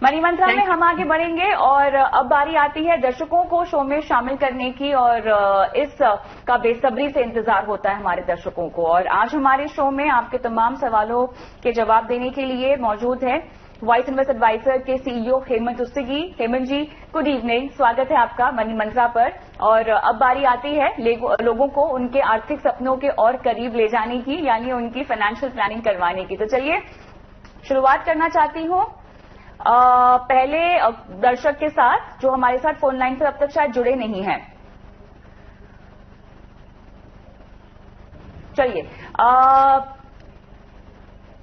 Money मंत्रा में हम आगे बढ़ेंगे और अब बारी आती है दर्शकों को शो में शामिल करने की और इस का बेसब्री से इंतजार होता है हमारे दर्शकों को। और आज हमारे शो में आपके तमाम सवालों के जवाब देने के लिए मौजूद है वॉइस इन्वेस्ट एडवाइजर के सीईओ हेमंत उस्तिगी। हेमंत जी, गुड इवनिंग, स्वागत है आपका मनी मंत्रा पर। और अब बारी आती है लोगों को उनके आर्थिक सपनों के और करीब ले जाने की, यानी उनकी फाइनेंशियल प्लानिंग करवाने की। तो चलिए शुरुआत करना चाहती हूँ पहले दर्शक के साथ जो हमारे साथ फोन लाइन पर अब तक शायद जुड़े नहीं हैं। चलिए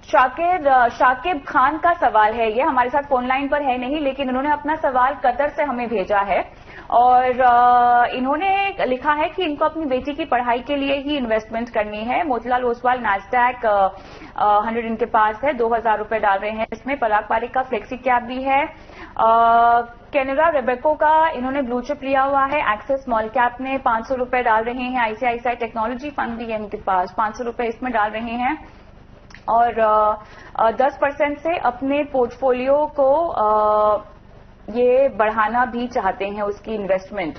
शाकिब खान का सवाल है, ये हमारे साथ फोन लाइन पर है नहीं, लेकिन उन्होंने अपना सवाल कतर से हमें भेजा है और इन्होंने लिखा है कि इनको अपनी बेटी की पढ़ाई के लिए ही इन्वेस्टमेंट करनी है। मोतीलाल ओसवाल नैस्डैक 100 इनके पास है, 2000 रुपए डाल रहे हैं इसमें। पराग पारिक का फ्लेक्सी कैप भी है। कैनरा रेबेको का इन्होंने ब्लू चिप लिया हुआ है। एक्सेस स्मॉल कैप में 500 रुपए डाल रहे हैं। आईसीआईसीआई टेक्नोलॉजी फंड भी है इनके पास, 500 रुपए इसमें डाल रहे हैं और 10% से अपने पोर्टफोलियो को ये बढ़ाना भी चाहते हैं उसकी इन्वेस्टमेंट।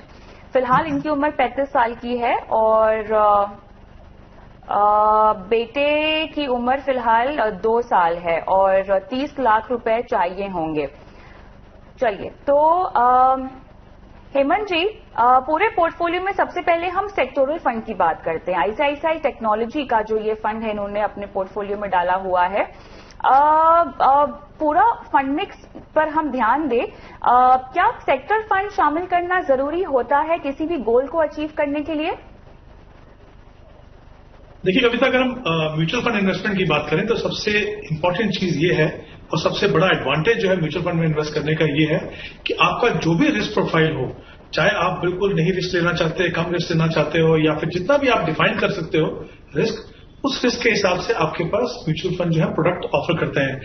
फिलहाल इनकी उम्र 35 साल की है और बेटे की उम्र फिलहाल 2 साल है और 30 लाख रुपए चाहिए होंगे। चलिए तो हेमंत जी, पूरे पोर्टफोलियो में सबसे पहले हम सेक्टोरल फंड की बात करते हैं। आईसीआईसीआई टेक्नोलॉजी का जो ये फंड है इन्होंने अपने पोर्टफोलियो में डाला हुआ है। पूरा फंड मिक्स पर हम ध्यान दें, क्या सेक्टर फंड शामिल करना जरूरी होता है किसी भी गोल को अचीव करने के लिए? देखिए कविता, अगर हम म्यूचुअल फंड इन्वेस्टमेंट की बात करें तो सबसे इंपॉर्टेंट चीज ये है और सबसे बड़ा एडवांटेज जो है म्यूचुअल फंड में इन्वेस्ट करने का ये है कि आपका जो भी रिस्क प्रोफाइल हो, चाहे आप बिल्कुल नहीं रिस्क लेना चाहते, कम रिस्क लेना चाहते हो, या फिर जितना भी आप डिफाइन कर सकते हो रिस्क, उस रिस्क के हिसाब से आपके पास म्यूचुअल फंड जो है प्रोडक्ट ऑफर करते हैं।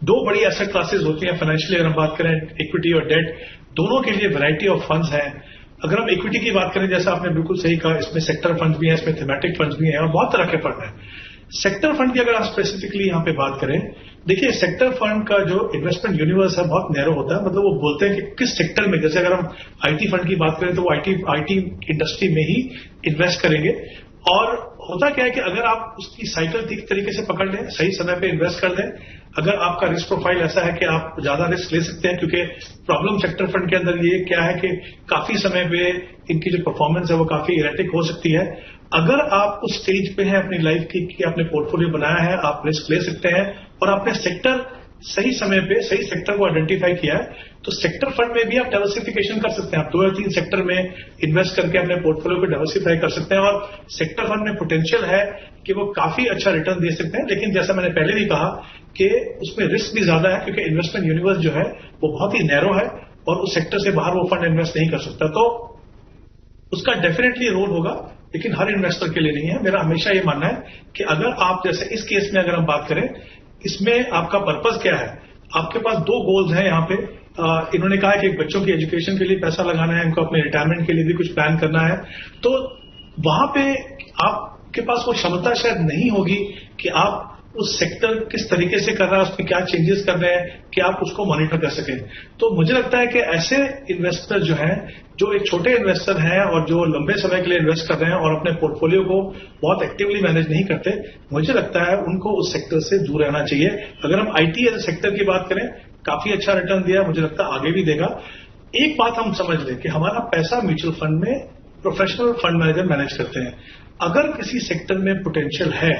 2 बड़ी एसेट क्लासेस होती हैं फाइनेंशियली, अगर हम बात करें इक्विटी और डेट, दोनों के लिए वैरायटी ऑफ फंड्स हैं। अगर हम इक्विटी की बात करें, जैसा आपने बिल्कुल सही कहा, इसमें सेक्टर फंड भी है, इसमें थीमेटिक फंड्स भी हैं और बहुत तरह के फंड हैं। सेक्टर फंड की अगर आप स्पेसिफिकली यहां पे बात करें, देखिए सेक्टर फंड का जो इन्वेस्टमेंट यूनिवर्स है बहुत नैरो होता है। मतलब वो बोलते हैं कि किस सेक्टर में, जैसे अगर हम आईटी फंड की बात करें तो वो आईटी इंडस्ट्री में ही इन्वेस्ट करेंगे। और होता क्या है कि अगर आप उसकी साइकिल ठीक तरीके से पकड़ लें, सही समय पे इन्वेस्ट कर लें, अगर आपका रिस्क प्रोफाइल ऐसा है कि आप ज्यादा रिस्क ले सकते हैं, क्योंकि प्रॉब्लम सेक्टर फंड के अंदर ये क्या है कि काफी समय पे इनकी जो परफॉर्मेंस है वो काफी इरेटिक हो सकती है। अगर आप उस स्टेज पे हैं अपनी लाइफ की कि आपने पोर्टफोलियो बनाया है, आप रिस्क ले सकते हैं और आपने सेक्टर सही समय पे सही सेक्टर को आइडेंटिफाई किया है, तो सेक्टर फंड में भी आप डाइवर्सिफिकेशन कर सकते हैं। आप 2 या 3 सेक्टर में इन्वेस्ट करके अपने पोर्टफोलियो को डाइवर्सिफाई कर सकते हैं और सेक्टर फंड में पोटेंशियल है कि वो काफी अच्छा रिटर्न दे सकते हैं। लेकिन जैसा मैंने पहले भी कहा कि उसमें रिस्क भी ज्यादा है, क्योंकि इन्वेस्टमेंट यूनिवर्स जो है वो बहुत ही नैरो है और उस सेक्टर से बाहर वो फंड इन्वेस्ट नहीं कर सकता। तो उसका डेफिनेटली रोल होगा, लेकिन हर इन्वेस्टर के लिए नहीं है। मेरा हमेशा ये मानना है कि अगर आप, जैसे इस केस में अगर हम बात करें, इसमें आपका पर्पस क्या है, आपके पास 2 गोल्स हैं यहाँ पे। इन्होंने कहा है कि बच्चों की एजुकेशन के लिए पैसा लगाना है, इनको अपने रिटायरमेंट के लिए भी कुछ प्लान करना है, तो वहां पे आपके पास वो क्षमता शायद नहीं होगी कि आप उस सेक्टर किस तरीके से कर रहा है, उसमें क्या चेंजेस कर रहे हैं कि आप उसको मॉनिटर कर सकें। तो मुझे लगता है कि ऐसे इन्वेस्टर जो हैं, जो एक छोटे इन्वेस्टर हैं और जो लंबे समय के लिए इन्वेस्ट कर रहे हैं और अपने पोर्टफोलियो को बहुत एक्टिवली मैनेज नहीं करते, मुझे लगता है उनको उस सेक्टर से दूर रहना चाहिए। अगर हम आईटी एज सेक्टर की बात करें, काफी अच्छा रिटर्न दिया, मुझे लगता है आगे भी देगा। एक बात हम समझ लें कि हमारा पैसा म्यूचुअल फंड में प्रोफेशनल फंड मैनेजर मैनेज करते हैं। अगर किसी सेक्टर में पोटेंशियल है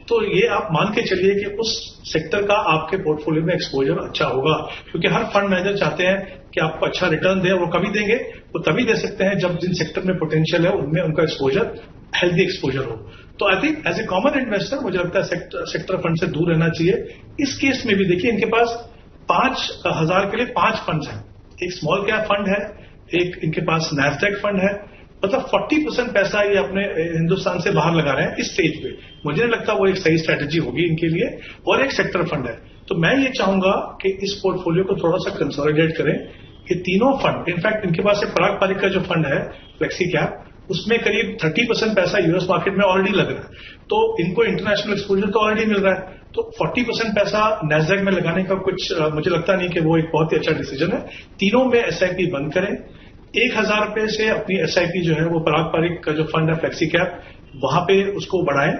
तो ये आप मान के चलिए कि उस सेक्टर का आपके पोर्टफोलियो में एक्सपोजर अच्छा होगा, क्योंकि हर फंड मैनेजर चाहते हैं कि आपको अच्छा रिटर्न दे। वो कभी देंगे, वो तभी दे सकते हैं जब जिन सेक्टर में पोटेंशियल है उनमें उनका एक्सपोजर हेल्दी एक्सपोजर हो। तो I think as a common investor मुझे लगता है सेक्टर फंड से दूर रहना चाहिए। इस केस में भी देखिए इनके पास 5000 के लिए 5 फंड हैं। एक स्मॉल कैप फंड है, एक इनके पास नैस्डैक फंड है। मतलब 40% पैसा ये अपने हिंदुस्तान से बाहर लगा रहे हैं इस स्टेज पे। मुझे नहीं लगता वो एक सही स्ट्रैटेजी होगी इनके लिए। और एक सेक्टर फंड है, तो मैं ये चाहूंगा कि इस पोर्टफोलियो को थोड़ा सा कंसोलिडेट करें। ये तीनों फंड, इनफैक्ट इनके पास एक पराग पारिक का जो फंड है फ्लेक्सी कैप, उसमें करीब 30% पैसा यूएस मार्केट में ऑलरेडी लग रहा है, तो इनको इंटरनेशनल एक्सपोजर तो ऑलरेडी मिल रहा है। तो 40% पैसा नैस्डैक में लगाने का कुछ मुझे लगता नहीं कि वो एक बहुत ही अच्छा डिसीजन है। तीनों में एसआईपी बंद करें, 1,000 रुपए से अपनी एसआईपी जो है वो पराग पारिक का जो फंड है फ्लेक्सी कैप, वहां पे उसको बढ़ाएं।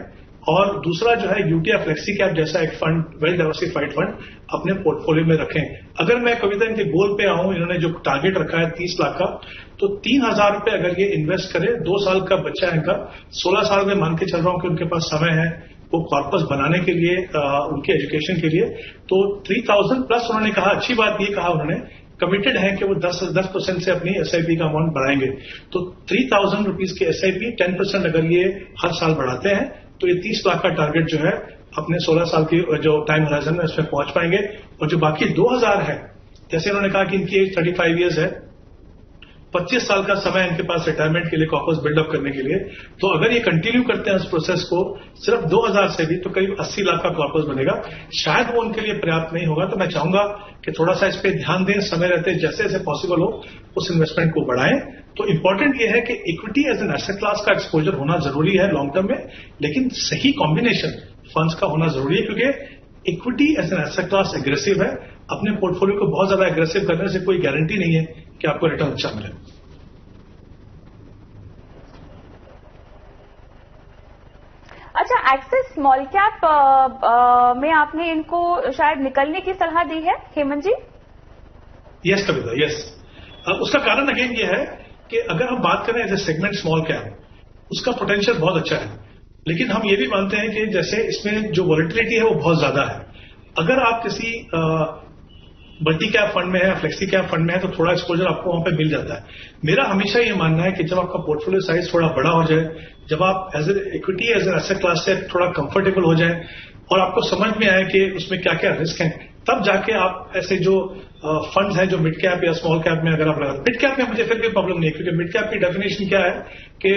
और दूसरा जो है यूटीआई फ्लेक्सी कैप जैसा एक फंड, वेल डाइवर्सिफाइड फंड अपने पोर्टफोलियो में रखें। अगर मैं कविता इनके गोल पे आऊं, इन्होंने जो टारगेट रखा है 30 लाख का, तो 3,000 रुपए अगर ये इन्वेस्ट करें, 2 साल का बच्चा है इनका, 16 साल में मान के चल रहा हूं कि उनके पास समय है वो कॉर्पस बनाने के लिए, उनके एजुकेशन के लिए। तो 3,000 प्लस उन्होंने कहा, अच्छी बात ये कहा उन्होंने, कमिटेड है कि वो 10% से अपनी एसआईपी का अमाउंट बढ़ाएंगे। तो 3,000 रुपीज की एसआईपी 10% अगर ये हर साल बढ़ाते हैं तो ये 30 लाख का टारगेट जो है अपने 16 साल की जो टाइम होराइजन में उसमें पहुंच पाएंगे। और जो बाकी 2,000 है, जैसे उन्होंने कहा कि इनकी एज 35 ईयर्स है, 25 साल का समय इनके पास रिटायरमेंट के लिए, कॉर्पस बिल्डअप करने के लिए। तो अगर ये कंटिन्यू करते हैं इस प्रोसेस को सिर्फ 2,000 से भी, तो करीब 80 लाख का कॉर्पस बनेगा। शायद वो उनके लिए पर्याप्त नहीं होगा, तो मैं चाहूंगा कि थोड़ा सा इस पर ध्यान दें, समय रहते जैसे जैसे पॉसिबल हो उस इन्वेस्टमेंट को बढ़ाएं। तो इंपॉर्टेंट ये है कि equity as an asset class का एक्सपोजर होना जरूरी है लॉन्ग टर्म में, लेकिन सही कॉम्बिनेशन फंड्स का होना जरूरी है, क्योंकि equity as an asset class aggressive है। अपने पोर्टफोलियो को बहुत ज्यादा एग्रेसिव करने से कोई गारंटी नहीं है कि आपको रिटर्न अच्छा मिले। अच्छा, एक्सिस स्मॉल कैप में आपने इनको शायद निकलने की सलाह दी है हेमंत जी? यस कविता, यस। उसका कारण अगेन ये है कि अगर हम बात करें as a segment small cap, उसका पोटेंशियल बहुत अच्छा है, लेकिन हम ये भी मानते हैं कि जैसे इसमें जो वॉलेटिलिटी है वो बहुत ज्यादा है। अगर आप किसी मल्टी कैप फंड में है, फ्लेक्सी कैप फंड में है, तो थोड़ा एक्सपोजर आपको वहां पे मिल जाता है। मेरा हमेशा ये मानना है कि जब आपका पोर्टफोलियो साइज थोड़ा बड़ा हो जाए, जब आप as a equity as an asset class से थोड़ा कंफर्टेबल हो जाए और आपको समझ में आए कि उसमें क्या क्या रिस्क हैं, तब जाके आप ऐसे जो फंड्स हैं जो मिड कैप या स्मॉल कैप में अगर आप लगा, मिड कैप में मुझे फिर भी प्रॉब्लम नहीं है, क्योंकि मिड कैप की डेफिनेशन क्या है कि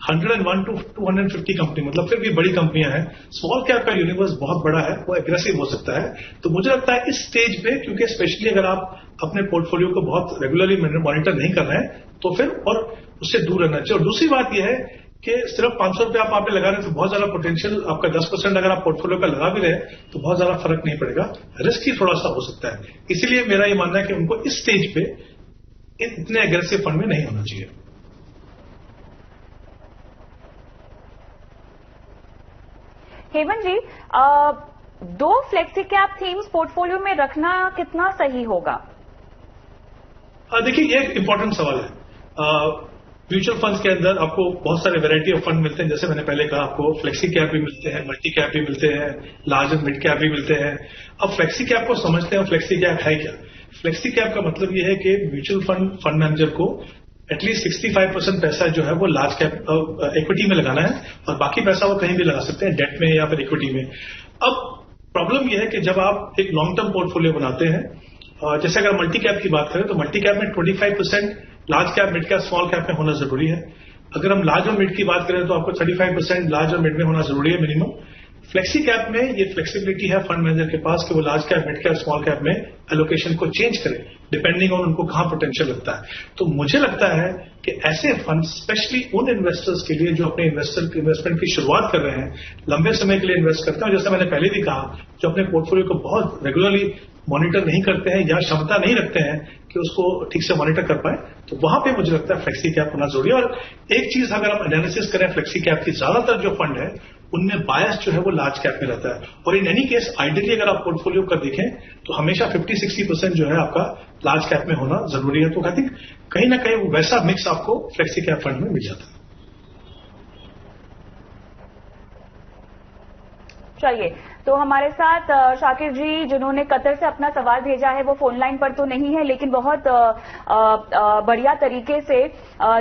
101 to 250 कंपनी, मतलब फिर भी बड़ी कंपनियां हैं। स्मॉल कैप का यूनिवर्स बहुत बड़ा है, वो एग्रेसिव हो सकता है। तो मुझे लगता है इस स्टेज पे, क्योंकि स्पेशली अगर आप अपने पोर्टफोलियो को बहुत रेगुलरली मॉनिटर नहीं कर रहे हैं, तो फिर और उससे दूर रहना चाहिए। और दूसरी बात यह है कि सिर्फ 500 रुपये आप वहां पे लगा रहे हैं तो बहुत ज्यादा पोटेंशियल, आपका 10% अगर आप पोर्टफोलियो का लगा भी रहे तो बहुत ज्यादा फर्क नहीं पड़ेगा, रिस्क ही थोड़ा सा हो सकता है। इसीलिए मेरा ये मानना है कि उनको इस स्टेज पे इतने एग्रेसिव फंड में नहीं होना चाहिए। हेमंत जी, 2 फ्लेक्सी कैप थीम्स पोर्टफोलियो में रखना कितना सही होगा? देखिए, ये एक इंपॉर्टेंट सवाल है। म्यूचुअल फंड्स के अंदर आपको बहुत सारे वैरायटी ऑफ फंड मिलते हैं, जैसे मैंने पहले कहा, आपको फ्लेक्सी कैप भी मिलते हैं, मल्टी कैप भी मिलते हैं, लार्ज एंड मिड कैप भी मिलते हैं। अब फ्लेक्सी कैप को समझते हैं, फ्लेक्सी कैप है क्या? फ्लेक्सी कैप का मतलब यह है कि म्यूचुअल फंड मैनेजर को एटलीस्ट 65% पैसा जो है वो लार्ज कैप इक्विटी में लगाना है, और बाकी पैसा वो कहीं भी लगा सकते हैं, डेट में या फिर इक्विटी में। अब प्रॉब्लम यह है कि जब आप एक लॉन्ग टर्म पोर्टफोलियो बनाते हैं, जैसे अगर मल्टी कैप की बात करें तो मल्टी कैप में 25% large cap, mid cap, small cap में होना जरूरी है। अगर हम लार्ज और मिड की बात करें तो आपको 35% लार्ज और मिड में होना जरूरी है मिनिमम। फ्लेक्सी कैप में ये फ्लेक्सिबिलिटी है फंड मैनेजर के पास कि वो large cap, mid cap, small cap में एलोकेशन को चेंज करें डिपेंडिंग ऑन उनको कहां पोटेंशियल लगता है। तो मुझे लगता है कि ऐसे फंड स्पेशली उन इन्वेस्टर्स के लिए जो अपने इन्वेस्टमेंट की शुरुआत कर रहे हैं, लंबे समय के लिए इन्वेस्ट करते हैं, जैसे मैंने पहले भी कहा, जो अपने पोर्टफोलियो को बहुत रेगुलरली मॉनिटर नहीं करते हैं या क्षमता नहीं रखते हैं कि उसको ठीक से मॉनिटर कर पाए, तो वहां पे मुझे लगता है फ्लेक्सी कैप होना जरूरी है। और एक चीज अगर हम एनालिसिस करें फ्लेक्सी कैप की, ज्यादातर जो फंड है उनमें बायस जो है वो लार्ज कैप में रहता है। और इन एनी केस आइडियली अगर आप पोर्टफोलियो का देखें तो हमेशा 50-60% जो है आपका लार्ज कैप में होना जरूरी है। तो आई थिंक कहीं ना कहीं वैसा मिक्स आपको फ्लेक्सी कैप फंड में मिल जाता है। चलिए, तो हमारे साथ शाकिर जी, जिन्होंने कतर से अपना सवाल भेजा है, वो फोन लाइन पर तो नहीं है, लेकिन बहुत बढ़िया तरीके से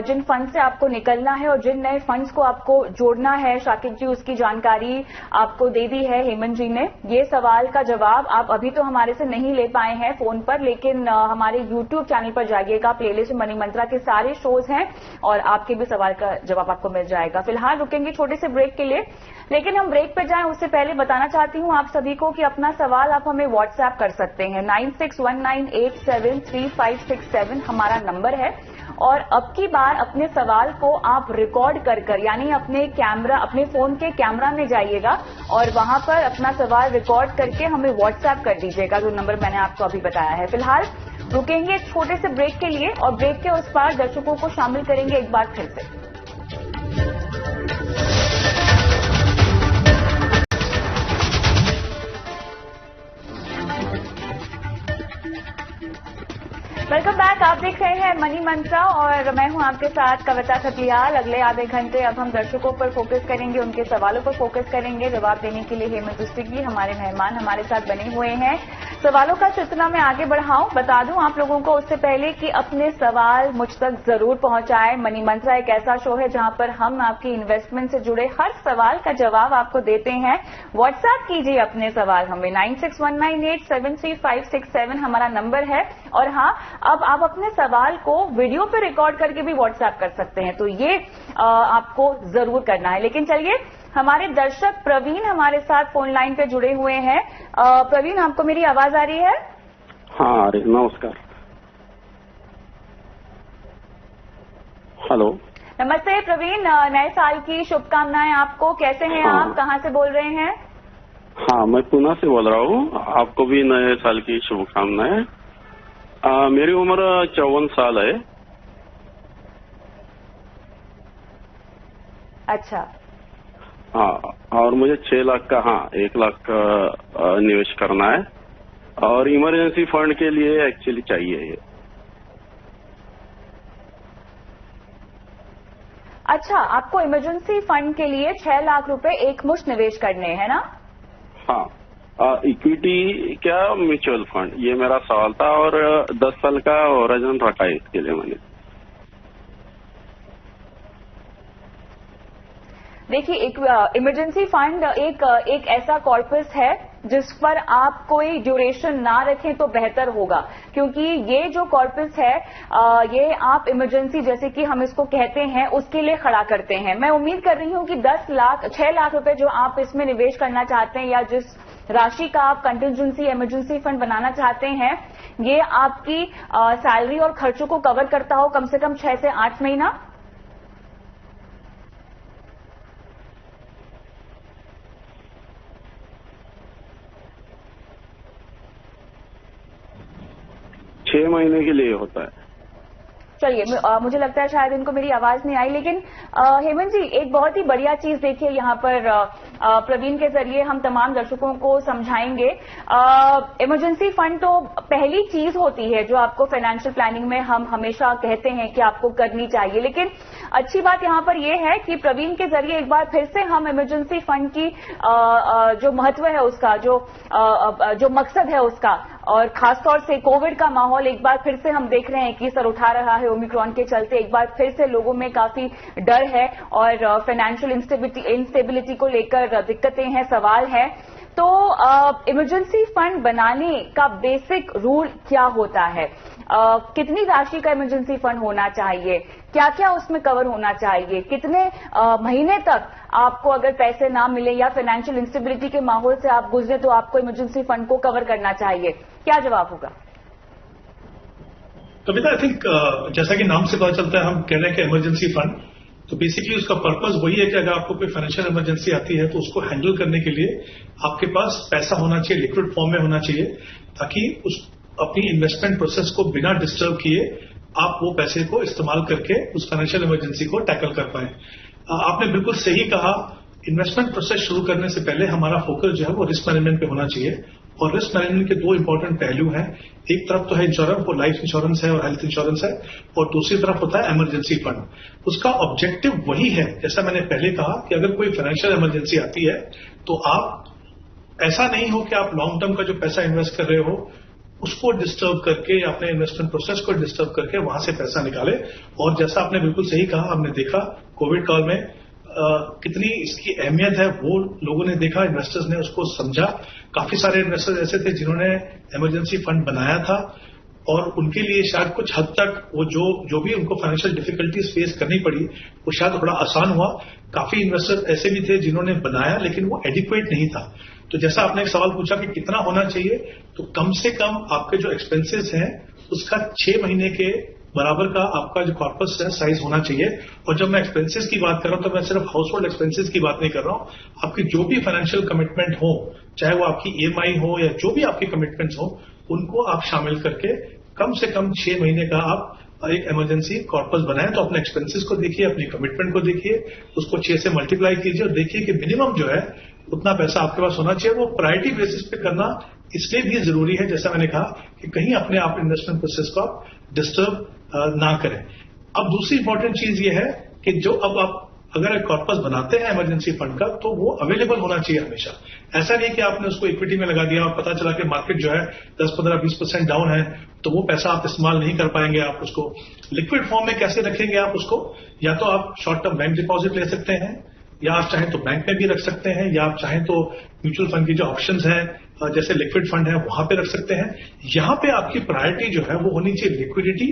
जिन फंड से आपको निकलना है और जिन नए फंड्स को आपको जोड़ना है, शाकिर जी उसकी जानकारी आपको दे दी है हेमंत जी ने। ये सवाल का जवाब आप अभी तो हमारे से नहीं ले पाए हैं फोन पर, लेकिन हमारे यूट्यूब चैनल पर जाइएगा, प्लेलिस्ट मनी मंत्रा के सारे शोज हैं और आपके भी सवाल का जवाब आपको मिल जाएगा। फिलहाल रुकेंगे छोटे से ब्रेक के लिए, लेकिन हम ब्रेक पर जाएं उससे पहले बताना चाहती हूं आप सभी को कि अपना सवाल आप हमें व्हाट्सएप कर सकते हैं। 9619873567 हमारा नंबर है, और अब की बार अपने सवाल को आप रिकॉर्ड कर यानी अपने फोन के कैमरा में जाइएगा और वहां पर अपना सवाल रिकॉर्ड करके हमें व्हाट्सएप कर दीजिएगा, जो नंबर मैंने आपको अभी बताया है। फिलहाल रुकेंगे एक छोटे से ब्रेक के लिए और ब्रेक के उस पार दर्शकों को शामिल करेंगे एक बार फिर से। Welcome back. आप देख रहे हैं मनी मंत्रा और मैं हूं आपके साथ कविता खतियाल। अगले आधे घंटे अब हम दर्शकों पर फोकस करेंगे, उनके सवालों पर फोकस करेंगे। जवाब देने के लिए हेमंत दुस्तिगी हमारे मेहमान हमारे साथ बने हुए हैं। सवालों का सिलसिला मैं आगे बढ़ाऊं, बता दूं आप लोगों को उससे पहले कि अपने सवाल मुझ तक जरूर पहुंचाएं। मनी मंत्रा एक ऐसा शो है जहां पर हम आपकी इन्वेस्टमेंट से जुड़े हर सवाल का जवाब आपको देते हैं। व्हाट्सएप कीजिए अपने सवाल हमें 9619873567 हमारा नंबर है। और हाँ, अब आप अपने सवाल को वीडियो पे रिकॉर्ड करके भी व्हाट्सएप कर सकते हैं, तो ये आपको जरूर करना है। लेकिन चलिए, हमारे दर्शक प्रवीण हमारे साथ फोन लाइन पे जुड़े हुए हैं। प्रवीण, आपको मेरी आवाज आ रही है? हाँ, अरे नमस्कार। हेलो, नमस्ते प्रवीण, नए साल की शुभकामनाएं आपको। कैसे हैं आप, कहाँ से बोल रहे हैं? हाँ, मैं पुणे से बोल रहा हूँ। आपको भी नए साल की शुभकामनाएं। मेरी उम्र 54 साल है। अच्छा। हाँ, और मुझे 6 लाख का 1 लाख का निवेश करना है और इमरजेंसी फंड के लिए एक्चुअली चाहिए ये। अच्छा, आपको इमरजेंसी फंड के लिए 6 लाख रुपए एक मुश्त निवेश करने हैं ना? हाँ, इक्विटी क्या म्यूचुअल फंड, ये मेरा सवाल था। और 10 साल का होराइजन रखा है इसके लिए मैंने। देखिए, एक इमरजेंसी फंड एक ऐसा कॉर्पस है जिस पर आप कोई ड्यूरेशन ना रखें तो बेहतर होगा, क्योंकि ये जो कॉर्पस है ये आप इमरजेंसी, जैसे कि हम इसको कहते हैं, उसके लिए खड़ा करते हैं। मैं उम्मीद कर रही हूं कि 6 लाख रुपए जो आप इसमें निवेश करना चाहते हैं या जिस राशि का आप कंटिजेंसी इमरजेंसी फंड बनाना चाहते हैं, ये आपकी सैलरी और खर्चों को कवर करता हो कम से कम 6 से 8 महीना। छह महीने के लिए होता है। चलिए, मुझे लगता है शायद इनको मेरी आवाज नहीं आई, लेकिन हेमंत जी, एक बहुत ही बढ़िया चीज देखिए यहाँ पर प्रवीण के जरिए हम तमाम दर्शकों को समझाएंगे। इमरजेंसी फंड तो पहली चीज होती है जो आपको फाइनेंशियल प्लानिंग में हम हमेशा कहते हैं कि आपको करनी चाहिए। लेकिन अच्छी बात यहाँ पर यह है कि प्रवीण के जरिए एक बार फिर से हम इमरजेंसी फंड की जो महत्व है उसका, जो मकसद है उसका, और खासतौर से कोविड का माहौल एक बार फिर से हम देख रहे हैं कि सर उठा रहा है ओमिक्रॉन के चलते। एक बार फिर से लोगों में काफी डर है और फाइनेंशियल इंस्टेबिलिटी को लेकर दिक्कतें हैं, सवाल है। तो इमरजेंसी फंड बनाने का बेसिक रूल क्या होता है? कितनी राशि का इमरजेंसी फंड होना चाहिए? क्या क्या उसमें कवर होना चाहिए? कितने महीने तक आपको अगर पैसे ना मिले या फाइनेंशियल इंस्टेबिलिटी के माहौल से आप गुजरे तो आपको इमरजेंसी फंड को कवर करना चाहिए? क्या जवाब होगा? कविता, आई थिंक जैसा कि नाम से पता चलता है, हम कह रहे हैं कि इमरजेंसी फंड, तो बेसिकली उसका पर्पस वही है कि अगर आपको कोई फाइनेंशियल इमरजेंसी आती है तो उसको हैंडल करने के लिए आपके पास पैसा होना चाहिए, लिक्विड फॉर्म में होना चाहिए, ताकि उस अपनी इन्वेस्टमेंट प्रोसेस को बिना डिस्टर्ब किए आप वो पैसे को इस्तेमाल करके उस फाइनेंशियल इमरजेंसी को टैकल कर पाए। आपने बिल्कुल सही कहा, इन्वेस्टमेंट प्रोसेस शुरू करने से पहले हमारा फोकस जो है वो रिस्क मैनेजमेंट पे होना चाहिए। और रिस्क मैनेजमेंट के 2 इंपॉर्टेंट पहलू हैं। एक तरफ तो है इंश्योरेंस, वो लाइफ इंश्योरेंस है और हेल्थ इंश्योरेंस है, और दूसरी तरफ होता है इमरजेंसी फंड। उसका ऑब्जेक्टिव वही है, जैसा मैंने पहले कहा, कि अगर कोई फाइनेंशियल इमरजेंसी आती है तो आप ऐसा नहीं हो कि आप लॉन्ग टर्म का जो पैसा इन्वेस्ट कर रहे हो उसको डिस्टर्ब करके या अपने इन्वेस्टमेंट प्रोसेस को डिस्टर्ब करके वहां से पैसा निकाले। और जैसा आपने बिल्कुल सही कहा, हमने देखा कोविड काल में कितनी इसकी अहमियत है वो लोगों ने देखा, इन्वेस्टर्स ने उसको समझा। काफी सारे इन्वेस्टर्स ऐसे थे जिन्होंने इमरजेंसी फंड बनाया था और उनके लिए शायद कुछ हद तक वो जो भी उनको फाइनेंशियल डिफिकल्टीज फेस करनी पड़ी वो शायद थोड़ा आसान हुआ। काफी इन्वेस्टर्स ऐसे भी थे जिन्होंने बनाया लेकिन वो एडिक्वेट नहीं था। तो जैसा आपने एक सवाल पूछा कि कितना होना चाहिए, तो कम से कम आपके जो एक्सपेंसेस हैं उसका 6 महीने के बराबर का आपका जो कॉर्पस है साइज होना चाहिए। और जब मैं एक्सपेंसेस की बात कर रहा हूं तो मैं सिर्फ हाउस होल्ड एक्सपेंसेस की बात नहीं कर रहा हूं, आपकी जो भी फाइनेंशियल कमिटमेंट हो, चाहे वो आपकी EMI हो या जो भी आपके कमिटमेंट्स हो, उनको आप शामिल करके कम से कम 6 महीने का आप एक इमरजेंसी कॉर्पस बनाएं। तो अपने एक्सपेंसेस को देखिए, अपनी कमिटमेंट को देखिए, उसको 6 से मल्टीप्लाई कीजिए और देखिए कि मिनिमम जो है उतना पैसा आपके पास होना चाहिए। वो प्रायोरिटी बेसिस पे करना इसलिए भी जरूरी है, जैसा मैंने कहा, कि कहीं अपने आप इन्वेस्टमेंट प्रोसेस को आप डिस्टर्ब ना करें। अब दूसरी इंपॉर्टेंट चीज ये है कि जो अब आप अगर एक कॉर्पस बनाते हैं इमरजेंसी फंड का, तो वो अवेलेबल होना चाहिए हमेशा। ऐसा नहीं कि आपने उसको इक्विटी में लगा दिया और पता चला कि मार्केट जो है 10, 15, 20% डाउन है, तो वो पैसा आप इस्तेमाल नहीं कर पाएंगे। आप उसको लिक्विड फॉर्म में कैसे रखेंगे आप उसको? या तो आप शॉर्ट टर्म बैंक डिपॉजिट ले सकते हैं, या आप चाहें तो बैंक में भी रख सकते हैं, या आप चाहें तो म्यूचुअल फंड की जो ऑप्शंस हैं जैसे लिक्विड फंड है वहां पे रख सकते हैं। यहां पे आपकी प्रायोरिटी जो है वो होनी चाहिए लिक्विडिटी,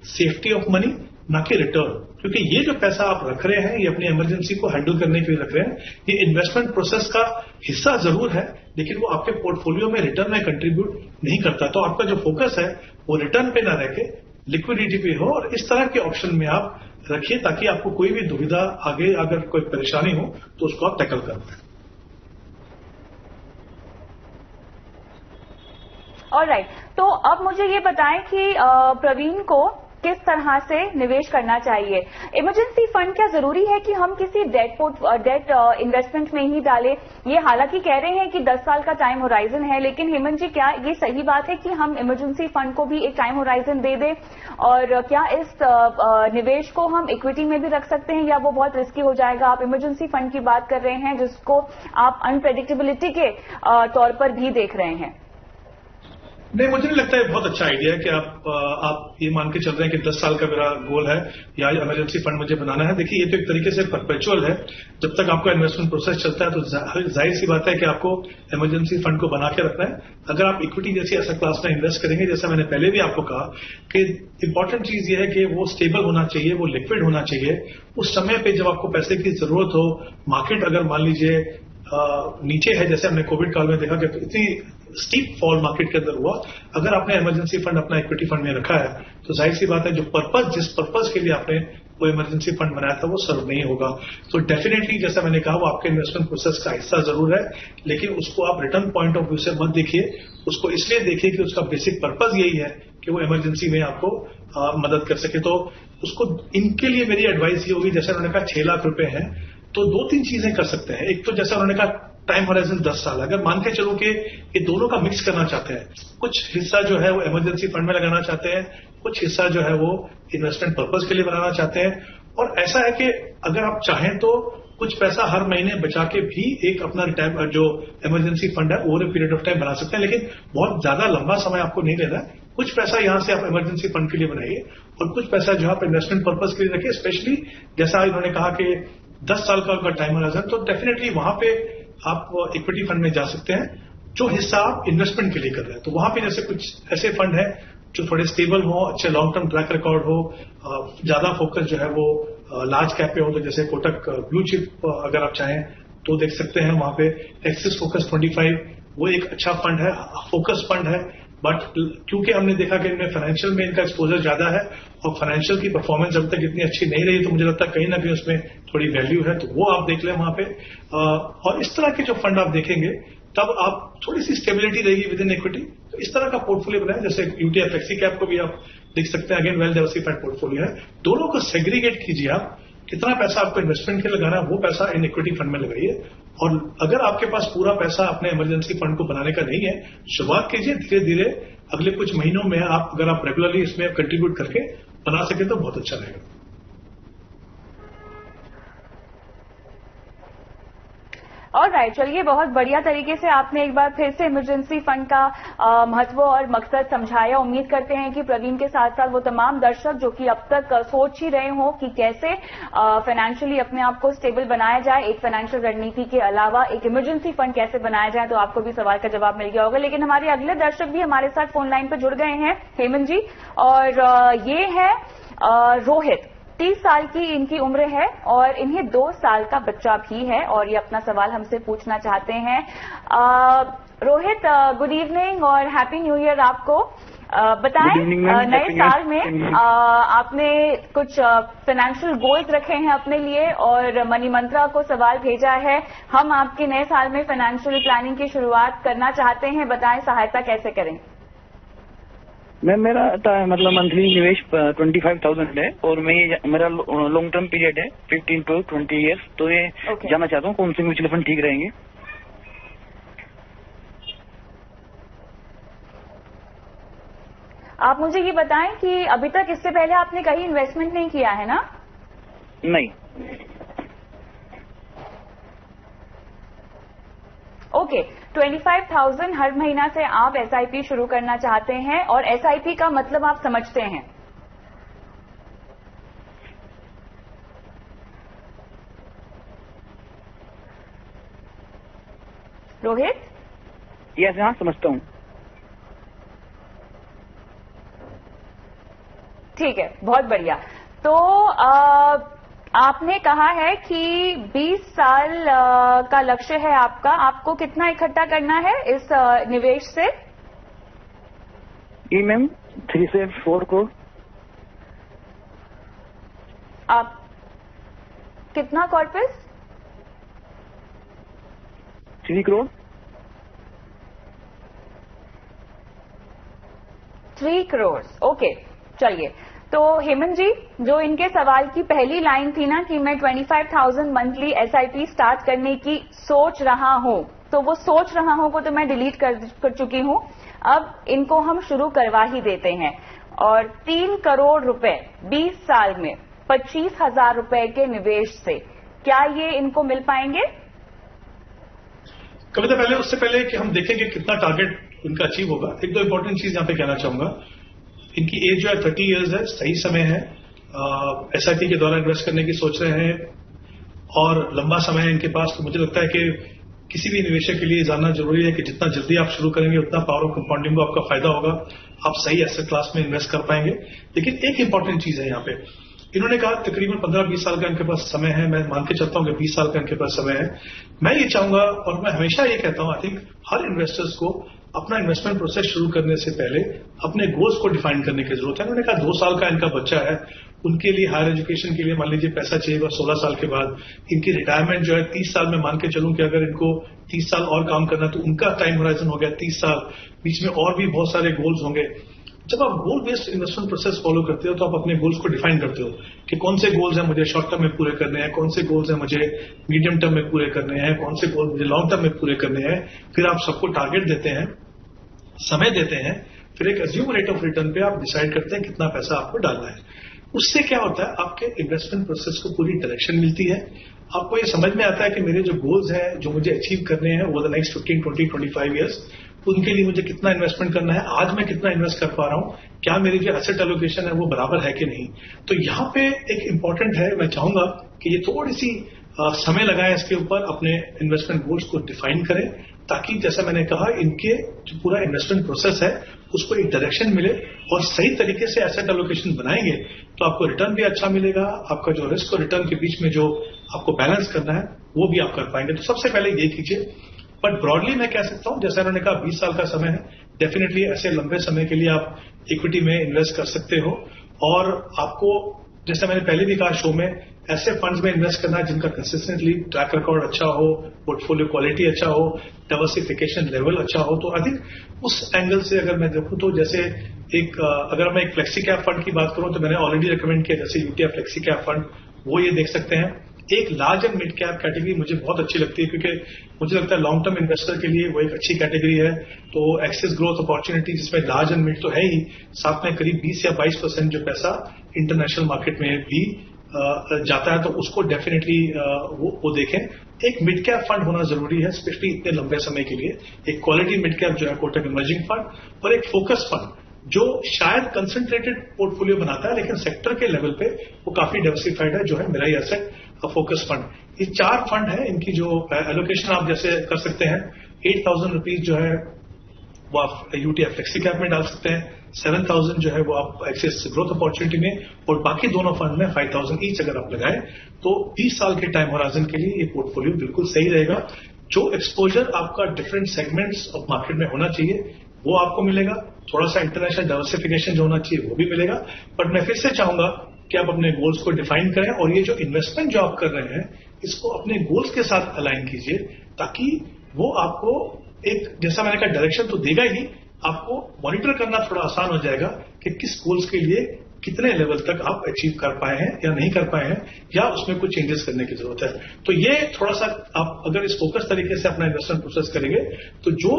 सेफ्टी ऑफ मनी, ना कि रिटर्न। क्योंकि ये जो पैसा आप रख रहे हैं ये अपनी इमरजेंसी को हैंडल करने के लिए रख रहे हैं। ये इन्वेस्टमेंट प्रोसेस का हिस्सा जरूर है, लेकिन वो आपके पोर्टफोलियो में रिटर्न में कंट्रीब्यूट नहीं करता। तो आपका जो फोकस है वो रिटर्न पे ना रह के लिक्विडिटी पे हो, और इस तरह के ऑप्शन में आप रखिए ताकि आपको कोई भी दुविधा आगे अगर कोई परेशानी हो तो उसको आप टैकल कर पाए। ऑलराइट, तो अब मुझे ये बताएं कि प्रवीण को किस तरह से निवेश करना चाहिए। इमरजेंसी फंड क्या जरूरी है कि हम किसी डेट इन्वेस्टमेंट में ही डालें? ये हालांकि कह रहे हैं कि 10 साल का टाइम होराइजन है, लेकिन हेमंत जी, क्या ये सही बात है कि हम इमरजेंसी फंड को भी एक टाइम होराइजन दे दें? और क्या इस निवेश को हम इक्विटी में भी रख सकते हैं, या वो बहुत रिस्की हो जाएगा? आप इमरजेंसी फंड की बात कर रहे हैं जिसको आप अनप्रेडिक्टेबिलिटी के तौर पर भी देख रहे हैं। नहीं, मुझे नहीं लगता है बहुत अच्छा आइडिया है कि आप ये मान के चल रहे हैं कि 10 साल का मेरा गोल है या इमरजेंसी फंड मुझे बनाना है। देखिए, ये तो एक तरीके से परपेचुअल है। जब तक आपका इन्वेस्टमेंट प्रोसेस चलता है तो जाहिर सी बात है कि आपको इमरजेंसी फंड को बना के रखना है। अगर आप इक्विटी जैसी एसेट क्लास में इन्वेस्ट करेंगे, जैसा मैंने पहले भी आपको कहा कि इंपॉर्टेंट चीज ये है कि वो स्टेबल होना चाहिए, वो लिक्विड होना चाहिए। उस समय पे जब आपको पैसे की जरूरत हो, मार्केट अगर मान लीजिए नीचे है, जैसे हमने कोविड काल में देखा कि इतनी स्टीप फॉल मार्केट के अंदर हुआ, अगर आपने इमरजेंसी फंड अपना इक्विटी फंड में रखा है तो जाहिर सी बात है जो जिस पर्पज के लिए आपने वो इमरजेंसी फंड बनाया था वो सर्व नहीं होगा। तो डेफिनेटली, जैसा मैंने कहा, वो आपके इन्वेस्टमेंट प्रोसेस का हिस्सा जरूर है, लेकिन उसको आप रिटर्न पॉइंट ऑफ व्यू से मत देखिए। उसको इसलिए देखिए कि उसका बेसिक पर्पज यही है कि वो इमरजेंसी में आपको मदद कर सके। तो उसको, इनके लिए मेरी एडवाइस ये होगी, जैसे उन्होंने कहा 6 लाख रुपए हैं, तो 2-3 चीजें कर सकते हैं। एक तो जैसा उन्होंने कहा टाइम होराइजन 10 साल, अगर मान के चलो कि ये दोनों का मिक्स करना चाहते हैं, कुछ हिस्सा जो है वो इमरजेंसी फंड में लगाना चाहते हैं, कुछ हिस्सा जो है वो इन्वेस्टमेंट पर्पज के लिए बनाना चाहते हैं, और ऐसा है कि अगर आप चाहें तो कुछ पैसा हर महीने बचा के भी एक अपना रिटायर जो इमरजेंसी फंड है over a period of time बना सकते हैं, लेकिन बहुत ज्यादा लंबा समय आपको नहीं लेना है। कुछ पैसा यहां से आप इमरजेंसी फंड के लिए बनाइए और कुछ पैसा जो आप इन्वेस्टमेंट पर्पज के लिए रखिए। स्पेशली जैसा इन्होंने कहा कि 10 साल का टाइम होराइजन, तो डेफिनेटली वहां पे आप इक्विटी फंड में जा सकते हैं जो हिस्सा आप इन्वेस्टमेंट के लिए कर रहे हैं। तो वहां पे जैसे कुछ ऐसे फंड है जो थोड़े स्टेबल हो, अच्छे लॉन्ग टर्म ट्रैक रिकॉर्ड हो, ज्यादा फोकस जो है वो लार्ज कैप पे हो, तो जैसे कोटक ब्लू चिप अगर आप चाहें तो देख सकते हैं। वहां पे एक्सिस फोकस 25 वो एक अच्छा फंड है, फोकस फंड है, बट क्योंकि हमने देखा कि इनमें फाइनेंशियल में इनका एक्सपोजर ज्यादा है और फाइनेंशियल की परफॉर्मेंस अब तक इतनी अच्छी नहीं रही, तो मुझे लगता है कहीं ना कहीं उसमें थोड़ी वैल्यू है, तो वो आप देख लें वहां पे। और इस तरह के जो फंड आप देखेंगे तब आप थोड़ी सी स्टेबिलिटी रहेगी विद इन इक्विटी। तो इस तरह का पोर्टफोलियो बनाए, जैसे यूटीएफ फ्लेक्सी कैप को भी आप देख सकते हैं, अगेन वेल डाइवर्सिफाइड पोर्टफोलियो है। दोनों को सेग्रीगेट कीजिए, आप कितना पैसा आपको इन्वेस्टमेंट के लगाना है वो पैसा इन इक्विटी फंड में लगाइए। और अगर आपके पास पूरा पैसा अपने इमरजेंसी फंड को बनाने का नहीं है, शुरुआत कीजिए धीरे धीरे, अगले कुछ महीनों में अगर आप रेगुलरली इसमें कंट्रीब्यूट करके बना सके तो बहुत अच्छा रहेगा। ऑलराइट, चलिए, बहुत बढ़िया तरीके से आपने एक बार फिर से इमरजेंसी फंड का महत्व और मकसद समझाया। उम्मीद करते हैं कि प्रवीण के साथ साथ वो तमाम दर्शक जो कि अब तक सोच ही रहे हों कि कैसे फाइनेंशियली अपने आप को स्टेबल बनाया जाए, एक फाइनेंशियल रणनीति के अलावा एक इमरजेंसी फंड कैसे बनाया जाए, तो आपको भी सवाल का जवाब मिल गया होगा। लेकिन हमारे अगले दर्शक भी हमारे साथ फोन लाइन पर जुड़ गए हैं, हेमंत जी, और ये है रोहित। 30 साल की इनकी उम्र है और इन्हें 2 साल का बच्चा भी है, और ये अपना सवाल हमसे पूछना चाहते हैं। रोहित, गुड इवनिंग और हैप्पी न्यू ईयर आपको। बताएं नए साल में आपने कुछ फाइनेंशियल गोल्स रखे हैं अपने लिए और मनी मंत्रा को सवाल भेजा है, हम आपके नए साल में फाइनेंशियल प्लानिंग की शुरुआत करना चाहते हैं, बताएं सहायता कैसे करें। मैम मेरा मतलब मंथली निवेश 25,000 है और मेरा लॉन्ग टर्म पीरियड है 15 to 20 ईयर्स, तो ये जानना चाहता हूँ कौन से म्यूचुअल फंड ठीक रहेंगे। आप मुझे ये बताएं कि अभी तक इससे पहले आपने कहीं इन्वेस्टमेंट नहीं किया है ना? नहीं। ओके, 25,000 हर महीना से आप एसआईपी शुरू करना चाहते हैं और एसआईपी का मतलब आप समझते हैं। रोहित? यस, हाँ समझता हूँ। ठीक है, बहुत बढ़िया। तो आपने कहा है कि 20 साल का लक्ष्य है आपका, आपको कितना इकट्ठा करना है इस निवेश से? जी मैम 3 से 4 करोड़। आप कितना कॉर्पस? 3 करोड़। 3 करोड़, ओके। चलिए, तो हेमंत जी, जो इनके सवाल की पहली लाइन थी ना कि मैं 25,000 मंथली एसआईपी स्टार्ट करने की सोच रहा हूं, तो वो सोच रहा हूं को तो मैं डिलीट कर चुकी हूं। अब इनको हम शुरू करवा ही देते हैं और 3 करोड़ रुपए 20 साल में 25,000 रुपए के निवेश से क्या ये इनको मिल पाएंगे? कविता, पहले उससे पहले कि हम देखेंगे कितना टारगेट उनका अचीव होगा, एक दो इंपॉर्टेंट चीज यहां पे कहना चाहूंगा। इनकी एज जो है 30 इयर्स है, सही समय है, एसआईपी के द्वारा इन्वेस्ट करने की सोच रहे हैं और लंबा समय है इनके पास। तो मुझे लगता है कि किसी भी निवेशक के लिए जानना जरूरी है कि जितना जल्दी आप शुरू करेंगे उतना पावर ऑफ कंपाउंडिंग को आपका फायदा होगा, आप सही एसेट क्लास में इन्वेस्ट कर पाएंगे। लेकिन एक इंपॉर्टेंट चीज है यहाँ पे, इन्होंने कहा तकरीबन 15-20 साल का इनके पास समय है, मैं मान के चलता हूं कि 20 साल का इनके पास समय है। मैं ये चाहूंगा और मैं हमेशा ये कहता हूं, आई थिंक हर इन्वेस्टर्स को अपना इन्वेस्टमेंट प्रोसेस शुरू करने से पहले अपने गोल्स को डिफाइन करने की जरूरत है। उन्होंने कहा 2 साल का इनका बच्चा है, उनके लिए हायर एजुकेशन के लिए मान लीजिए पैसा चाहिए, 16 साल के बाद इनकी रिटायरमेंट जो है 30 साल में मान के चलूं कि अगर इनको 30 साल और काम करना तो उनका टाइम होराइजन हो गया 30 साल, बीच में और भी बहुत सारे गोल्स होंगे। जब आप गोल बेस्ड इन्वेस्टमेंट प्रोसेस फॉलो करते हो तो आप अपने गोल्स को डिफाइन करते हो कि कौन से गोल्स हैं मुझे शॉर्ट टर्म में पूरे करने हैं, कौन से गोल्स हैं मुझे मीडियम टर्म में पूरे करने हैं, कौन से गोल मुझे लॉन्ग टर्म में पूरे करने हैं। फिर आप सबको टारगेट देते हैं, समय देते हैं, फिर एक अज्यूम रेट ऑफ रिटर्न पे आप डिसाइड करते हैं कितना पैसा आपको डालना है। उससे क्या होता है, आपके इन्वेस्टमेंट प्रोसेस को पूरी डायरेक्शन मिलती है, आपको ये समझ में आता है कि मेरे जो गोल्स हैं जो मुझे अचीव करने हैं ओवर द नेक्स्ट 15, 20, 25 ईयर्स, उनके लिए मुझे कितना इन्वेस्टमेंट करना है, आज मैं कितना इन्वेस्ट कर पा रहा हूं, क्या मेरी जो एसेट एलोकेशन है वो बराबर है कि नहीं। तो यहाँ पे एक इंपॉर्टेंट है, मैं चाहूंगा कि ये थोड़ी सी समय लगाएं इसके ऊपर, अपने इन्वेस्टमेंट गोल्स को डिफाइन करें, ताकि जैसा मैंने कहा इनके जो पूरा इन्वेस्टमेंट प्रोसेस है उसको एक डायरेक्शन मिले और सही तरीके से एसेट एलोकेशन बनाएंगे तो आपको रिटर्न भी अच्छा मिलेगा, आपका जो रिस्क और रिटर्न के बीच में जो आपको बैलेंस करना है वो भी आप कर पाएंगे। तो सबसे पहले ये कीजिए। बट ब्रॉडली मैं कह सकता हूं, जैसा उन्होंने कहा 20 साल का समय है, डेफिनेटली ऐसे लंबे समय के लिए आप इक्विटी में इन्वेस्ट कर सकते हो और आपको, जैसे मैंने पहले भी कहा शो में, ऐसे फंड्स में इन्वेस्ट करना है जिनका कंसिस्टेंटली ट्रैक रिकॉर्ड अच्छा हो, पोर्टफोलियो क्वालिटी अच्छा हो, डाइवर्सिफिकेशन लेवल अच्छा हो। तो आई थिंक उस एंगल से अगर मैं देखूं तो जैसे अगर मैं एक फ्लेक्सी कैप फंड की बात करूं तो मैंने ऑलरेडी रिकमेंड किया, जैसे यूटीएफ फ्लेक्सी कैप फंड, वो ये देख सकते हैं। एक large and mid cap category मुझे बहुत अच्छी लगती है क्योंकि मुझे लगता है लॉन्ग टर्म इन्वेस्टर के लिए वो एक अच्छी कैटेगरी है। तो एक्सेस ग्रोथ अपॉर्चुनिटी जिसमें लार्ज एंड मिड तो है ही, साथ में करीब 20 या 22% जो पैसा इंटरनेशनल मार्केट में भी जाता है, तो उसको डेफिनेटली वो देखें। एक मिड कैप फंड होना जरूरी है, स्पेशली इतने लंबे समय के लिए। एक क्वालिटी मिड कैप जो है कोटक इमर्जिंग फंड, और एक फोकस फंड जो शायद कंसंट्रेटेड पोर्टफोलियो बनाता है लेकिन सेक्टर के लेवल पे वो काफी डाइवर्सिफाइड है, जो है मेरा ही एसेट फोकस फंड। ये 4 फंड है, इनकी जो एलोकेशन आप जैसे कर सकते हैं, 8,000 रुपीज जो है वो आप यूटीएफ फ्लेक्सी कैप में डाल सकते हैं, 7,000 जो है वो आप एक्सेस ग्रोथ अपॉर्चुनिटी में, और बाकी दोनों फंड में 5,000 ईच अगर आप लगाएं तो 20 साल के टाइम होराइजन के लिए ये पोर्टफोलियो बिल्कुल सही रहेगा। जो एक्सपोजर आपका डिफरेंट सेगमेंट्स ऑफ मार्केट में होना चाहिए वो आपको मिलेगा, थोड़ा सा इंटरनेशनल डाइवर्सिफिकेशन जो होना चाहिए वो भी मिलेगा। बट मैं फिर से चाहूंगा कि आप अपने गोल्स को डिफाइन करें और ये जो इन्वेस्टमेंट जो आप कर रहे हैं इसको अपने गोल्स के साथ अलाइन कीजिए, ताकि वो आपको एक, जैसा मैंने कहा, डायरेक्शन तो देगा ही, आपको मॉनिटर करना थोड़ा आसान हो जाएगा कि किस गोल्स के लिए कितने लेवल तक आप अचीव कर पाए हैं या नहीं कर पाए हैं, या उसमें कुछ चेंजेस करने की जरूरत है। तो ये थोड़ा सा आप अगर इस फोकस तरीके से अपना इन्वेस्टमेंट प्रोसेस करेंगे तो जो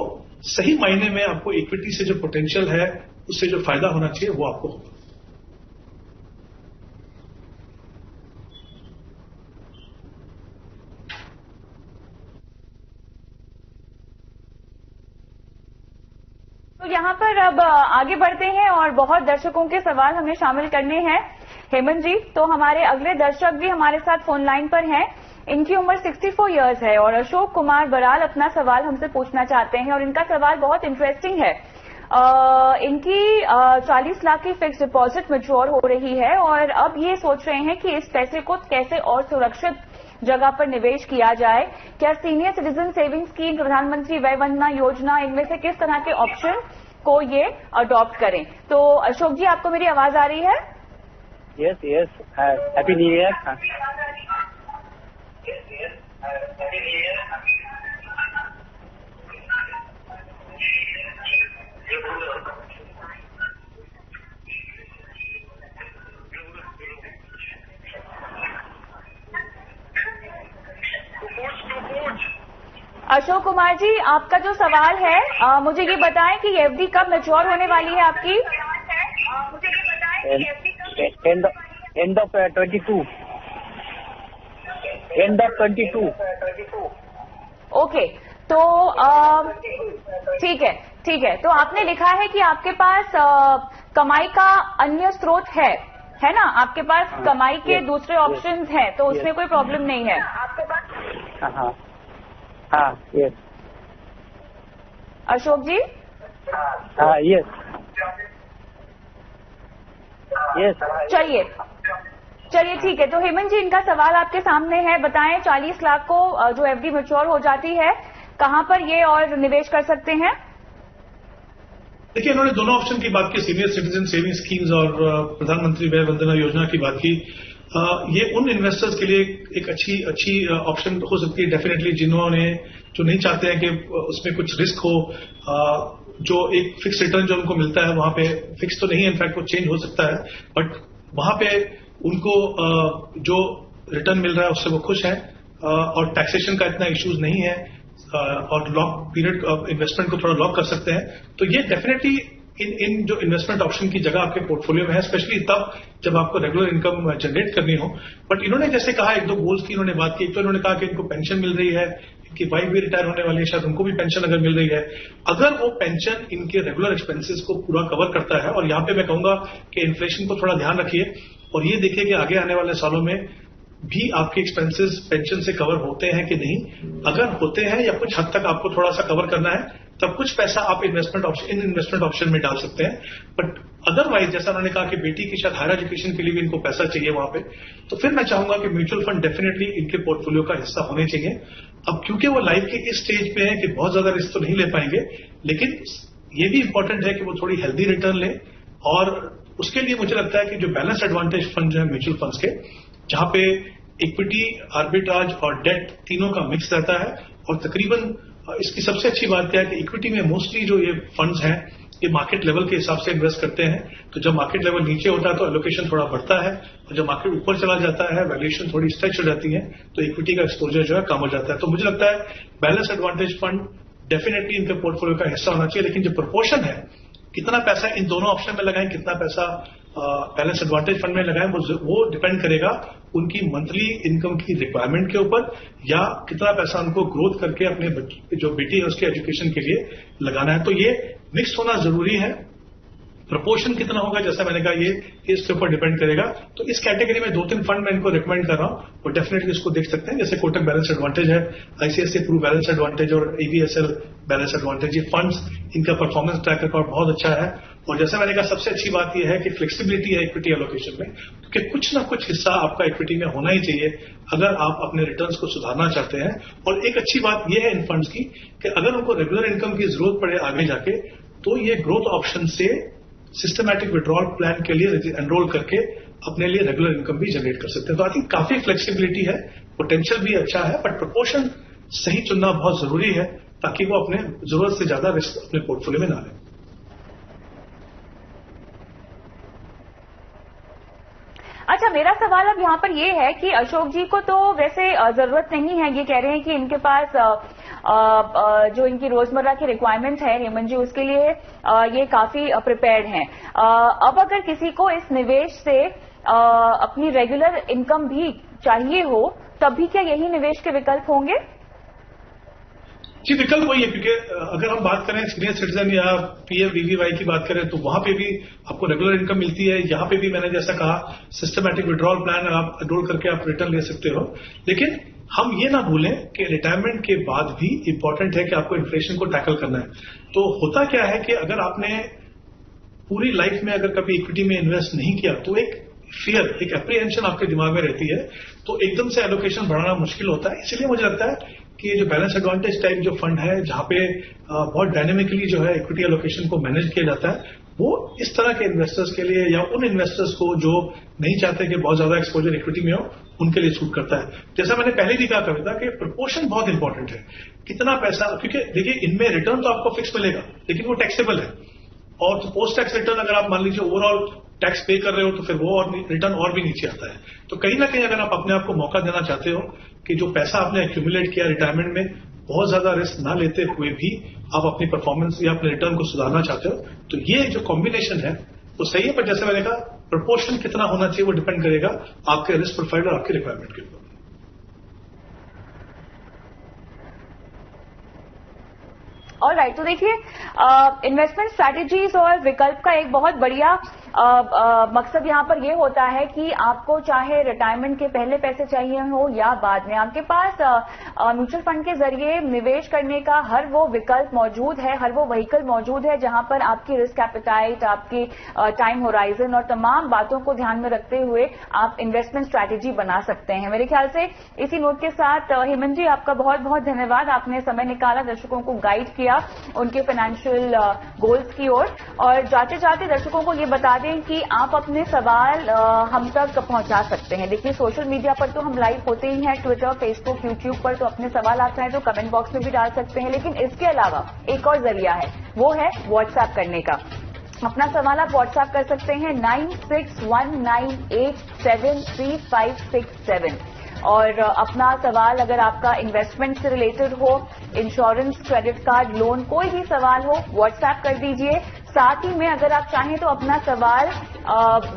सही मायने में आपको इक्विटी से जो पोटेंशियल है, उससे जो फायदा होना चाहिए वो आपको होगा। तो यहाँ पर अब आगे बढ़ते हैं और बहुत दर्शकों के सवाल हमें शामिल करने हैं। हेमंत जी, तो हमारे अगले दर्शक भी हमारे साथ फोन लाइन पर हैं। इनकी उम्र 64 इयर्स है और अशोक कुमार बराल अपना सवाल हमसे पूछना चाहते हैं और इनका सवाल बहुत इंटरेस्टिंग है। इनकी 40 लाख की फिक्स डिपॉजिट मैच्योर हो रही है और अब ये सोच रहे हैं कि इस पैसे को कैसे और सुरक्षित जगह पर निवेश किया जाए। क्या सीनियर सिटीजन सेविंग स्कीम, प्रधानमंत्री वय वंदना योजना, इनमें से किस तरह के ऑप्शन को ये अडॉप्ट करें? तो अशोक जी, आपको मेरी आवाज आ रही है? Yes, happy new year. Ashok Kumar ji, आपका जो सवाल है, मुझे ये बताएं कि एफडी कब मैच्योर होने वाली है आपकी? End of 22। ओके, तो ठीक है। तो आपने लिखा है कि आपके पास कमाई का अन्य स्रोत है ना? आपके पास कमाई के दूसरे ऑप्शंस हैं, तो उसमें कोई प्रॉब्लम नहीं है आपके पास? हाँ, यस। अशोक जी? हाँ, यस। चलिए ठीक है। तो हेमंत जी, इनका सवाल आपके सामने है। बताएं, 40 लाख को जो एफडी मैच्योर हो जाती है, कहां पर ये और निवेश कर सकते हैं? देखिए, इन्होंने दोनों ऑप्शन की बात की, सीनियर सिटीजन सेविंग स्कीम्स और प्रधानमंत्री वय वंदना योजना की बात की। ये उन इन्वेस्टर्स के लिए एक अच्छी ऑप्शन हो सकती है डेफिनेटली, जो नहीं चाहते हैं कि उसमें कुछ रिस्क हो। जो एक फिक्स रिटर्न जो उनको मिलता है वहां पे फिक्स तो नहीं है, इनफैक्ट वो चेंज हो सकता है, बट वहां पे उनको जो रिटर्न मिल रहा है उससे वो खुश है और टैक्सेशन का इतना इश्यूज नहीं है और लॉक पीरियड इन्वेस्टमेंट को थोड़ा लॉक कर सकते हैं। तो ये डेफिनेटली इन जो इन्वेस्टमेंट ऑप्शन की जगह आपके पोर्टफोलियो में है, स्पेशली तब जब आपको रेगुलर इनकम जनरेट करनी हो। बट इन्होंने जैसे कहा, एक दो गोल्स की इन्होंने बात की। एक तो इन्होंने कहा कि इनको पेंशन मिल रही है, इनकी वाइफ भी रिटायर होने वाली है, शायद उनको भी पेंशन अगर मिल रही है, अगर वो पेंशन इनके रेगुलर एक्सपेंसेस को पूरा कवर करता है। और यहां पे मैं कहूंगा कि इन्फ्लेशन को थोड़ा ध्यान रखिए और ये देखिए कि आगे आने वाले सालों में भी आपके एक्सपेंसेस पेंशन से कवर होते हैं कि नहीं। अगर होते हैं या कुछ हद तक आपको थोड़ा सा कवर करना है, तब कुछ पैसा आप इन्वेस्टमेंट ऑप्शन में डाल सकते हैं। बट अदरवाइज, जैसा उन्होंने कहा कि बेटी की शायद हायर एजुकेशन के लिए भी इनको पैसा चाहिए वहां पे, तो फिर मैं चाहूंगा कि म्यूचुअल फंड डेफिनेटली इनके पोर्टफोलियो का हिस्सा होने चाहिए। अब क्योंकि वो लाइफ के इस स्टेज पे है कि बहुत ज्यादा रिस्क तो नहीं ले पाएंगे, लेकिन ये भी इंपॉर्टेंट है कि वो थोड़ी हेल्दी रिटर्न लें। और उसके लिए मुझे लगता है कि जो बैलेंस एडवांटेज फंड जो है म्यूचुअल फंड्स के, जहां पे इक्विटी, आर्बिट्राज और डेट तीनों का मिक्स रहता है। और तकरीबन इसकी सबसे अच्छी बात क्या है कि इक्विटी में मोस्टली जो ये फंड्स हैं ये मार्केट लेवल के हिसाब से इन्वेस्ट करते हैं। तो जब मार्केट लेवल नीचे होता है तो एलोकेशन थोड़ा बढ़ता है, और जब मार्केट ऊपर चला जाता है, वैल्यूएशन थोड़ी स्ट्रेच हो जाती है, तो इक्विटी का एक्सपोजर जो है कम हो जाता है। तो मुझे लगता है बैलेंस एडवांटेज फंड डेफिनेटली इनके पोर्टफोलियो का हिस्सा होना चाहिए। लेकिन जो प्रोपोर्शन है, कितना पैसा इन दोनों ऑप्शन में लगाएं, कितना पैसा बैलेंस एडवांटेज फंड में लगाएं, वो डिपेंड करेगा उनकी मंथली इनकम की रिक्वायरमेंट के ऊपर, या कितना पैसा उनको ग्रोथ करके अपने जो बेटी है उसके एजुकेशन के लिए लगाना है। तो ये मिक्स होना जरूरी है। प्रपोर्शन कितना होगा, जैसा मैंने कहा, ये इसके ऊपर डिपेंड करेगा। तो इस कैटेगरी में 2-3 फंड मैं इनको रिकमेंड कर रहा हूं, वो डेफिनेटली इसको देख सकते हैं। जैसे कोटक बैलेंस एडवांटेज है, आईसीआईसीआई प्रू बैलेंस एडवांटेज और एबीएसएल बैलेंस एडवांटेज। ये फंड्स, इनका परफॉर्मेंस ट्रैक रिकॉर्ड बहुत अच्छा है। और जैसा मैंने कहा, सबसे अच्छी बात यह है कि फ्लेक्सिबिलिटी है इक्विटी एलोकेशन में, क्योंकि कुछ ना कुछ हिस्सा आपका इक्विटी में होना ही चाहिए अगर आप अपने रिटर्न्स को सुधारना चाहते हैं। और एक अच्छी बात यह है इन फंड्स की कि अगर उनको रेगुलर इनकम की जरूरत पड़े आगे जाके, तो ये ग्रोथ ऑप्शन से सिस्टमैटिक विड्रॉल प्लान के लिए एनरोल करके अपने लिए रेगुलर इनकम भी जनरेट कर सकते हैं। तो आई थिंक काफी फ्लेक्सिबिलिटी है, पोटेंशियल भी अच्छा है, बट प्रोपोर्शन सही चुनना बहुत जरूरी है ताकि वो अपने जरूरत से ज्यादा रिस्क अपने पोर्टफोलियो में ना लें। अच्छा, मेरा सवाल अब यहाँ पर ये है कि अशोक जी को तो वैसे जरूरत नहीं है, ये कह रहे हैं कि इनके पास जो इनकी रोजमर्रा की रिक्वायरमेंट है हेमंत जी, उसके लिए ये काफी प्रिपेयर्ड हैं। अब अगर किसी को इस निवेश से अपनी रेगुलर इनकम भी चाहिए हो, तब भी क्या यही निवेश के विकल्प होंगे? जी, विकल्प वही है, क्योंकि अगर हम बात करें सीनियर सिटीजन या PFVVY की बात करें तो वहां पे भी आपको रेगुलर इनकम मिलती है। यहाँ पे भी मैंने जैसा कहा सिस्टमैटिक विड्रॉल प्लान आप एनरोल करके आप रिटर्न ले सकते हो। लेकिन हम ये ना भूलें कि रिटायरमेंट के बाद भी इंपॉर्टेंट है कि आपको इन्फ्लेशन को टैकल करना है। तो होता क्या है कि अगर आपने पूरी लाइफ में अगर कभी इक्विटी में इन्वेस्ट नहीं किया तो एक फियर, एक एप्रीहेंशन आपके दिमाग में रहती है, तो एकदम से एलोकेशन बढ़ाना मुश्किल होता है। इसलिए मुझे लगता है कि जो बैलेंस एडवांटेज टाइप जो फंड है, जहां पे बहुत डायनेमिकली जो है इक्विटी एलोकेशन को मैनेज किया जाता है, वो इस तरह के इन्वेस्टर्स के लिए या उन इन्वेस्टर्स को जो नहीं चाहते कि बहुत ज्यादा एक्सपोजर इक्विटी में हो, उनके लिए सूट करता है। जैसा मैंने पहले भी कहा कविता कि प्रोपोर्शन बहुत इंपॉर्टेंट है, कितना पैसा, क्योंकि देखिए इनमें रिटर्न तो आपको फिक्स मिलेगा लेकिन वो टैक्सेबल है, और तो पोस्ट टैक्स रिटर्न अगर आप मान लीजिए ओवरऑल टैक्स पे कर रहे हो तो फिर वो और रिटर्न और भी नीचे आता है। तो कहीं ना कहीं अगर आप अपने आप को मौका देना चाहते हो कि जो पैसा आपने एक्यूमुलेट किया रिटायरमेंट में, बहुत ज्यादा रिस्क ना लेते हुए भी आप अपनी परफॉर्मेंस या अपने रिटर्न को सुधारना चाहते हो, तो ये जो कॉम्बिनेशन है वो सही है। पर जैसे मैंने कहा, प्रोपोर्शन कितना होना चाहिए वो डिपेंड करेगा आपके रिस्क प्रोफाइल और आपकी रिक्वायरमेंट के ऊपर। ऑलराइट, तो देखिए इन्वेस्टमेंट स्ट्रैटेजीज और विकल्प का एक बहुत बढ़िया मकसद यहाँ पर ये होता है कि आपको चाहे रिटायरमेंट के पहले पैसे चाहिए हो या बाद में, आपके पास म्यूचुअल फंड के जरिए निवेश करने का हर वो विकल्प मौजूद है, हर वो व्हीकल मौजूद है जहां पर आपकी रिस्क एपेटाइट, आपकी टाइम होराइजन और तमाम बातों को ध्यान में रखते हुए आप इन्वेस्टमेंट स्ट्रैटेजी बना सकते हैं। मेरे ख्याल से इसी नोट के साथ हेमंत जी, आपका बहुत बहुत धन्यवाद। आपने समय निकाला दर्शकों को गाइड किया उनके फाइनेंशियल गोल्स की ओर, और जाते जाते दर्शकों को ये बता दें कि आप अपने सवाल हम तक पहुंचा सकते हैं। देखिए सोशल मीडिया पर तो हम लाइव होते ही हैं, ट्विटर, फेसबुक, यूट्यूब पर, तो अपने सवाल आते हैं तो कमेंट बॉक्स में भी डाल सकते हैं। लेकिन इसके अलावा एक और जरिया है, वो है व्हाट्सएप करने का। अपना सवाल आप व्हाट्सएप कर सकते हैं 9619873567, और अपना सवाल अगर आपका इन्वेस्टमेंट से रिलेटेड हो, इंश्योरेंस, क्रेडिट कार्ड, लोन, कोई भी सवाल हो, व्हाट्सएप कर दीजिए। साथ ही में अगर आप चाहें तो अपना सवाल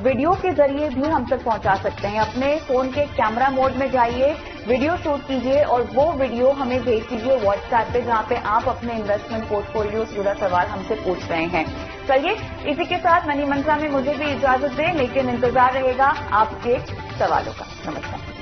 वीडियो के जरिए भी हम तक पहुंचा सकते हैं। अपने फोन के कैमरा मोड में जाइए, वीडियो शूट कीजिए और वो वीडियो हमें भेज दीजिए व्हाट्सएप पे, जहां पे आप अपने इन्वेस्टमेंट पोर्टफोलियो से जुड़ा सवाल हमसे पूछ रहे हैं। चलिए, इसी के साथ मनी मंत्रा में मुझे भी इजाजत दें, लेकिन इंतजार रहेगा आपके सवालों का। नमस्कार।